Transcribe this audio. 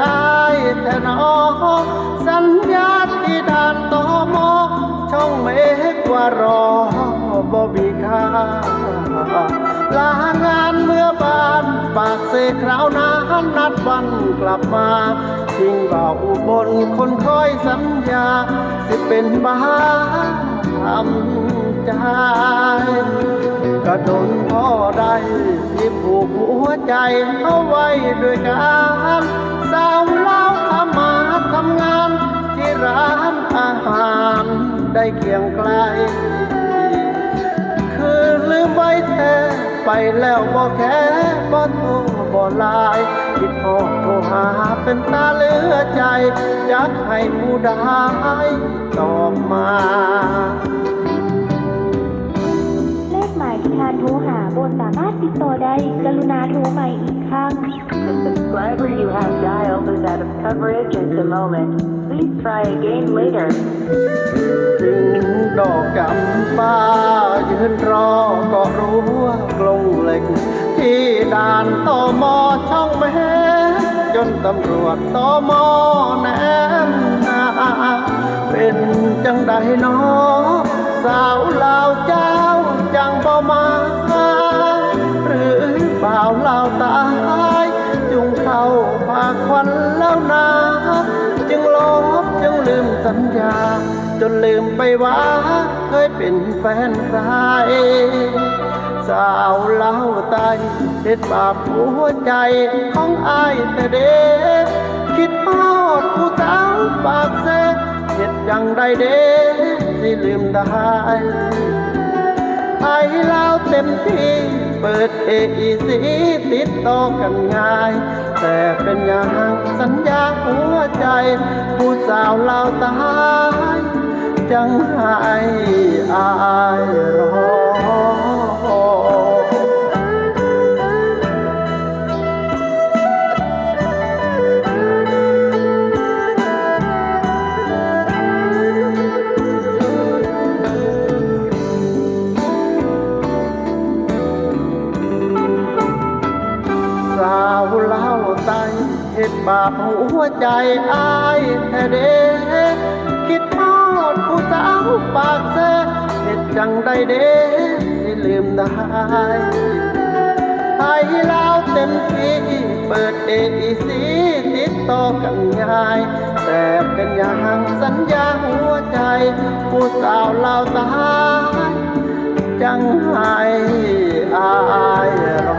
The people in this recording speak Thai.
อายแต่น้องสัญญาที่ด่านตมช่องเมฆว่ารอบ่มีค่าลางานเมื่อบานปากเสคราวน้ำนัดวันกลับมาทิ้งบ่าวอุบลคนคอยสัญญาสิเป็นบ้าทำใจกระดนพ่อได้ที่ผูกหัวใจเอาไว้ด้วยกันสาวเล่าทำมาทำงานที่ร้านอาหารได้เคียงไกลคือลืมไว้แท้ไปแล้วบ่แค่บ่โทรบ่ไลน์คิดพอโทรหาเป็นตาเหลือใจอยากให้ผู้ใดตอบมาเลขหมายที่ท่านโทรหาบนสามารถติดต่อได้กรุณาโทรใหม่อีกครั้ง The subscriber you have dialed is out of coverage at the moment. Please try again later. ถึงดอกจำปายืนรอก็รู้ว่ากลงเหล็กที่ด่านตมช่องแม่จนตำรวจตมแนมนาเป็นจังใดน้อสาวลาวเจ้าจังบ่มาหรือบ่าวลาวตายจุงเข้าพาควันแล้วนาจึงลบจึงลืมสัญญาจนลืมไปว่าเคยเป็นแฟนใครสาวเล่าตายเด็ดบาปหัวใจของอายแต่เด็กคิดทอดผู้สาวปากเสกเห็ดยังได้เด็กสิลืมได้ไอ้เล่าเต็มที่เปิดAECติดต่อกันง่ายแต่เป็นอย่างสัญญาหัวใจผู้สาวเล่าตายจังให้อายรอสาวเล่าตายเห็ดบาปหัวใจอายแท้เด้คิดทอดผู้สาวปากเสเห็ดจังได้เด้สิลืมได้ให้เล่าเต็มที่เปิดAECติดต่อกันง่ายแต่เป็นอย่างสัญญาหัวใจผู้สาวเล่าตายจังให้อายรอ